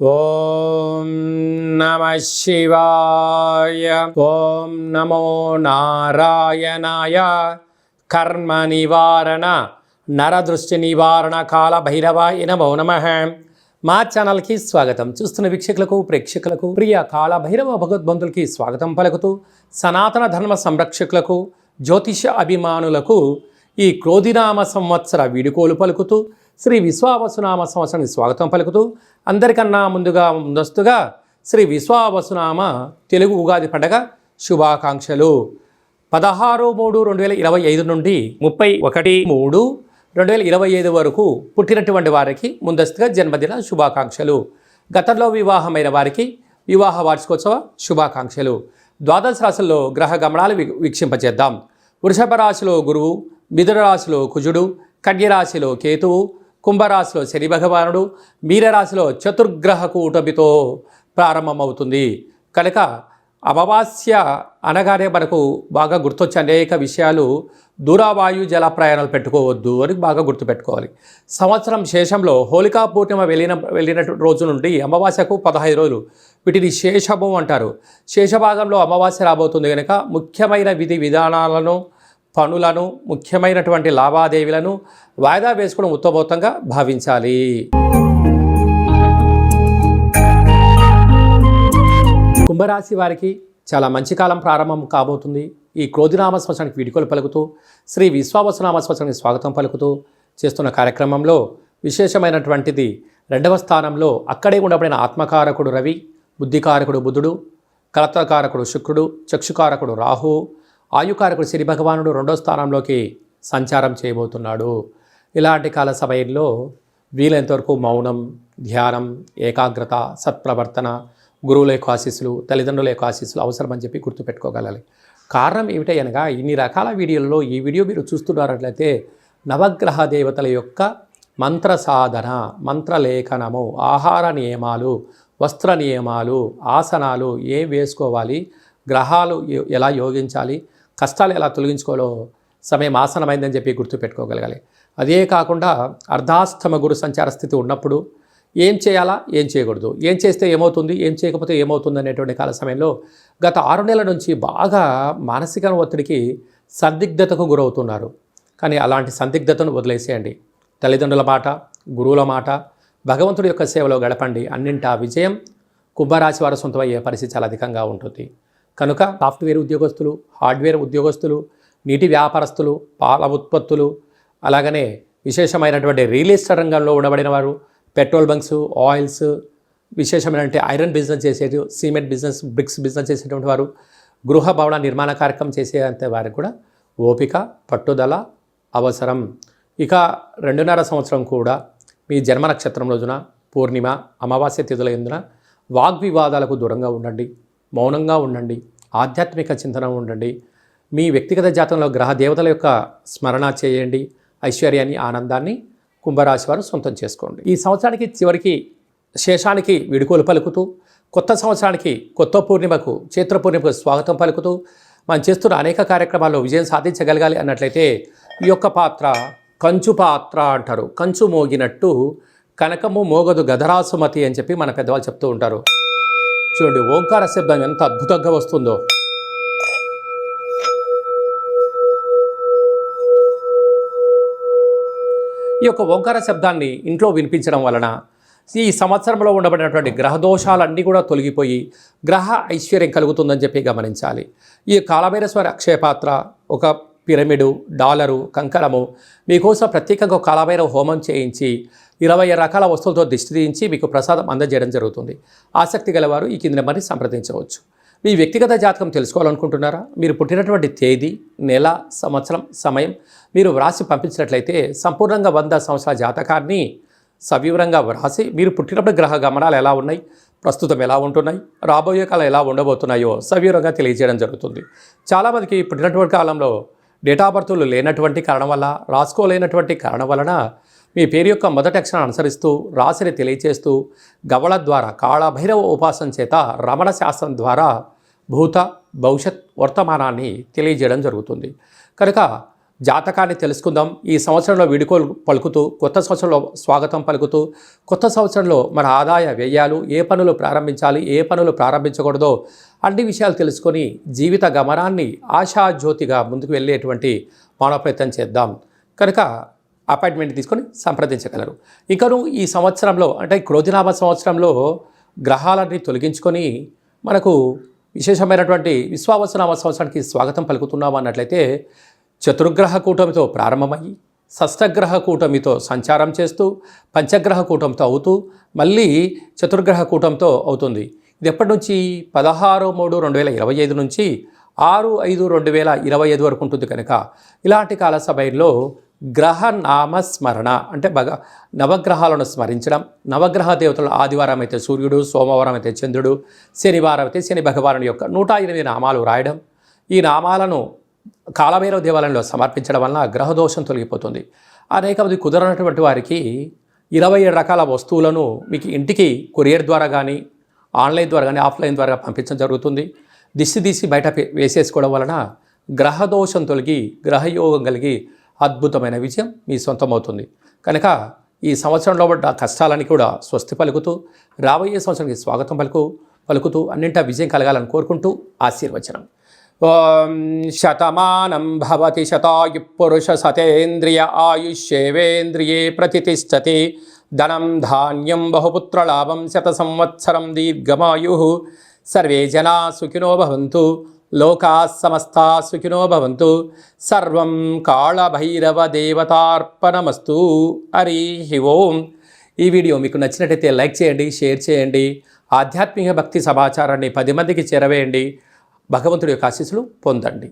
ఓం నమః శివాయ. ఓం నమో నారాయణాయ. కర్మ నివారణ నరదృష్టి నివారణ కాల భైరవాయ నమో నమః. మా ఛానల్కి స్వాగతం. చూస్తున్న వీక్షకులకు ప్రేక్షకులకు ప్రియ కాల భైరవ భగవద్బంధులకి స్వాగతం పలుకుతూ, సనాతన ధర్మ సంరక్షకులకు జ్యోతిష అభిమానులకు ఈ క్రోధినామ సంవత్సర వీడుకోలు పలుకుతూ, శ్రీ విశ్వావసునామ సంవత్సరానికి స్వాగతం పలుకుతూ, అందరికన్నా ముందస్తుగా శ్రీ విశ్వావసునామ తెలుగు ఉగాది పండగ శుభాకాంక్షలు. 16/3/2025 నుండి 31/3/2025 వరకు పుట్టినటువంటి వారికి ముందస్తుగా జన్మదిన శుభాకాంక్షలు. గతంలో వివాహమైన వారికి వివాహ వార్షికోత్సవ శుభాకాంక్షలు. ద్వాదశ రాశుల్లో గ్రహ గమనాలు వీక్షింపచేద్దాం. వృషభ రాశిలో గురువు, మిథున రాశిలో కుజుడు, కన్యరాశిలో కేతువు, కుంభరాశిలో శని భగవానుడు, మీనరాశిలో చతుర్గ్రహ కూటమితో ప్రారంభమవుతుంది. కనుక అమావాస్య అనగానే మనకు బాగా గుర్తొచ్చే అనేక విషయాలు, దూరవాయు జల ప్రయాణాలు పెట్టుకోవద్దు అని బాగా గుర్తుపెట్టుకోవాలి. సంవత్సరం శేషంలో హోళికా పూర్ణిమ వెళ్ళిన రోజు నుండి అమావాస్యకు 15 రోజులు, వీటిని శేషము అంటారు. శేషభాగంలో అమావాస్య రాబోతుంది కనుక ముఖ్యమైన విధి విధానాలను, పనులను, ముఖ్యమైనటువంటి లావాదేవీలను వాయిదా వేసుకోవడం ఉత్తమోత్తంగా భావించాలి. కుంభరాశి వారికి చాలా మంచి కాలం ప్రారంభం కాబోతుంది. ఈ క్రోధినామ సంవత్సరానికి వీడుకోలు పలుకుతూ, శ్రీ విశ్వావసునామ సంవత్సరానికి స్వాగతం పలుకుతూ చేస్తున్న కార్యక్రమంలో విశేషమైనటువంటిది 2వ స్థానంలో అక్కడే ఉండబడిన ఆత్మకారకుడు రవి, బుద్ధికారకుడు బుధుడు, కలత్రకారకుడు శుక్రుడు, చక్షుకారకుడు రాహు, ఆయుకారకుడు శని భగవానుడు 2వ స్థానంలోకి సంచారం చేయబోతున్నాడు. ఇలాంటి కాల సమయంలో వీలైనంతవరకు మౌనం, ధ్యానం, ఏకాగ్రత, సత్ప్రవర్తన, గురువుల యొక్క ఆశీస్సులు, తల్లిదండ్రుల యొక్క ఆశీస్సులు అవసరమని చెప్పి గుర్తుపెట్టుకోగలాలి. కారణం ఏమిటనగా ఇన్ని రకాల వీడియోలలో ఈ వీడియో మీరు చూస్తున్నట్లయితే నవగ్రహ దేవతల యొక్క మంత్ర సాధన, మంత్రలేఖనము, ఆహార నియమాలు, వస్త్ర నియమాలు, ఆసనాలు ఏం వేసుకోవాలి, గ్రహాలు ఎలా యోగించాలి, కష్టాలు ఎలా తొలగించుకోవాలో సమయం ఆసనమైందని చెప్పి గుర్తుపెట్టుకోగలగాలి. అదే కాకుండా అర్ధాష్టమ గురు సంచార స్థితి ఉన్నప్పుడు ఏం చేయాలా, ఏం చేయకూడదు, ఏం చేస్తే ఏమవుతుంది, ఏం చేయకపోతే ఏమవుతుంది అనేటువంటి కాల సమయంలో గత 6 నెలల నుంచి బాగా మానసిక ఒత్తిడికి, సందిగ్ధతకు గురవుతున్నారు. కానీ అలాంటి సందిగ్ధతను వదిలేసేయండి. తల్లిదండ్రుల మాట, గురువుల మాట, భగవంతుడి యొక్క సేవలో గడపండి. అన్నింటా విజయం కుంభరాశి వారు సొంతమయ్యే పరిస్థితి చాలా అధికంగా ఉంటుంది. కనుక సాఫ్ట్వేర్ ఉద్యోగస్తులు, హార్డ్వేర్ ఉద్యోగస్తులు, నీటి వ్యాపారస్తులు, పాల ఉత్పత్తులు, అలాగనే విశేషమైనటువంటి రియల్ ఎస్టేట్ రంగంలో ఉండబడిన వారు, పెట్రోల్ బంక్స్, ఆయిల్స్, విశేషమైనటువంటి ఐరన్ బిజినెస్ చేసేటు, సిమెంట్ బిజినెస్, బ్రిక్స్ బిజినెస్ చేసేటువంటి వారు, గృహ భవన నిర్మాణ కార్యక్రమం చేసేంత వారికి కూడా ఓపిక, పట్టుదల అవసరం. ఇక 2.5 సంవత్సరం కూడా మీ జన్మ నక్షత్రం రోజున పూర్ణిమ, అమావాస్య తిథుల యందున వాగ్వివాదాలకు దూరంగా ఉండండి, మౌనంగా ఉండండి, ఆధ్యాత్మిక చింతన ఉండండి. మీ వ్యక్తిగత జాతకంలో గ్రహ దేవతల యొక్క స్మరణ చేయండి. ఐశ్వర్యాన్ని, ఆనందాన్ని కుంభరాశి వారు సొంతం చేసుకోండి. ఈ సంవత్సరానికి చివరికి శేషానికి వీడుకోలు పలుకుతూ, కొత్త సంవత్సరానికి, కొత్త పూర్ణిమకు, చైత్ర పూర్ణిమకు స్వాగతం పలుకుతూ మనం చేస్తున్న అనేక కార్యక్రమాల్లో విజయం సాధించగలగాలి అన్నట్లయితే ఈ యొక్క పాత్ర కంచు పాత్ర అంటారు. కంచు మోగినట్టు కనకము మోగదు గధరాసుమతి అని చెప్పి మన పెద్దవాళ్ళు చెప్తూ ఉంటారు. చూడండి, ఓంకార శబ్దం ఎంత అద్భుతంగా వస్తుందో. ఈ యొక్క ఓంకార శబ్దాన్ని ఇంట్లో వినిపించడం వలన ఈ సంవత్సరంలో ఉండబడినటువంటి గ్రహ దోషాలన్నీ కూడా తొలగిపోయి గ్రహ ఐశ్వర్యం కలుగుతుందని చెప్పి గమనించాలి. ఈ కాలభైరవేశ్వర అక్షయపాత్ర, ఒక పిరమిడు, డాలరు, కంకణము మీకోసం ప్రత్యేకంగా ఒక కాలభైరవ హోమం చేయించి 20 రకాల వస్తువులతో దిష్టి తీయించి మీకు ప్రసాదం అందజేయడం జరుగుతుంది. ఆసక్తి గలవారు ఈ కింద మరి సంప్రదించవచ్చు. మీ వ్యక్తిగత జాతకం తెలుసుకోవాలనుకుంటున్నారా? మీరు పుట్టినటువంటి తేదీ, నెల, సంవత్సరం, సమయం మీరు వ్రాసి పంపించినట్లయితే సంపూర్ణంగా 100 సంవత్సరాల జాతకాన్ని సవివరంగా వ్రాసి, మీరు పుట్టినప్పుడు గ్రహ గమనాలు ఎలా ఉన్నాయి, ప్రస్తుతం ఎలా ఉంటున్నాయి, రాబోయే కాలం ఎలా ఉండబోతున్నాయో సవివరంగా తెలియజేయడం జరుగుతుంది. చాలామందికి పుట్టినటువంటి కాలంలో డేటా ఆఫ్ బర్త్లు లేనటువంటి కారణం వల్ల, రాసుకోలేనటువంటి కారణం వలన మీ పేరు యొక్క మొదటి అక్షరాన్ని అనుసరిస్తూ, రాశిని తెలియచేస్తూ, గవళ ద్వారా, కాళభైరవ ఉపాసన చేత, రమణ శాస్త్రం ద్వారా భూత, భవిష్యత్, వర్తమానాన్ని తెలియజేయడం జరుగుతుంది. కనుక జాతకాన్ని తెలుసుకుందాం. ఈ సంవత్సరంలో వీడుకోలు పలుకుతూ, కొత్త సంవత్సరంలో స్వాగతం పలుకుతూ, కొత్త సంవత్సరంలో మన ఆదాయ వ్యయాలు, ఏ పనులు ప్రారంభించాలి, ఏ పనులు ప్రారంభించకూడదో అన్ని విషయాలు తెలుసుకొని జీవిత గమనాన్ని ఆశాజ్యోతిగా ముందుకు వెళ్ళేటువంటి మానవ ప్రయత్నం చేద్దాం. కనుక అపాయింట్మెంట్ తీసుకొని సంప్రదించగలరు. ఇంకను ఈ సంవత్సరంలో అంటే క్రోధినామ సంవత్సరంలో గ్రహాలన్నీ తొలగించుకొని మనకు విశేషమైనటువంటి విశ్వావసునామ సంవత్సరానికి స్వాగతం పలుకుతున్నాం అన్నట్లయితే చతుర్గ్రహ కూటమితో ప్రారంభమయ్యి షష్ఠగ్రహ కూటమితో సంచారం చేస్తూ పంచగ్రహ కూటమితో అవుతూ మళ్ళీ చతుర్గ్రహ కూటమితో అవుతుంది. ఇది ఎప్పటి నుంచి 16/3/2025 నుంచి 6/5/2025 వరకు ఉంటుంది. కనుక ఇలాంటి కాల సమయంలో గ్రహ నామస్మరణ అంటే నవగ్రహాలను స్మరించడం, నవగ్రహ దేవతలు ఆదివారం అయితే సూర్యుడు, సోమవారం అయితే చంద్రుడు, శనివారం అయితే శని భగవానుడి యొక్క 108 నామాలు రాయడం, ఈ నామాలను కాలభైరవ దేవాలయంలో సమర్పించడం వలన గ్రహదోషం తొలగిపోతుంది. అనేక మంది కుదరనటువంటి వారికి 27 రకాల వస్తువులను మీకు ఇంటికి కొరియర్ ద్వారా కానీ, ఆన్లైన్ ద్వారా కానీ, ఆఫ్లైన్ ద్వారా పంపించడం జరుగుతుంది. దిష్టి బయట వేసేసుకోవడం వలన గ్రహదోషం తొలగి గ్రహయోగం కలిగి అద్భుతమైన విజయం మీ సొంతమవుతుంది. కనుక ఈ సంవత్సరంలో పడ్డ కష్టాలని కూడా స్వస్తి పలుకుతూ రాబోయే సంవత్సరానికి స్వాగతం పలుకుతూ అన్నింటా విజయం కలగాలని కోరుకుంటూ ఆశీర్వచనం. ఓం శతమానం భవతి శతాయు పురుష సతేంద్రియ ఆయుష్యేవేంద్రియే ప్రతిష్టతి ధనం ధాన్యం బహుపుత్రలాభం శత సంవత్సరం దీర్ఘమాయు సర్వే జనా సుఖినో భవంతు లోకా సమస్తా సుఖినో భవంతు సర్వం కాళభైరవ దేవతార్పణమస్తు. హరి ఓం. ఈ వీడియో మీకు నచ్చినట్టయితే లైక్ చేయండి, షేర్ చేయండి, ఆధ్యాత్మిక భక్తి సమాచారాన్ని 10 మందికి చేరవేయండి. భగవంతుడి యొక్క ఆశీస్సులు పొందండి.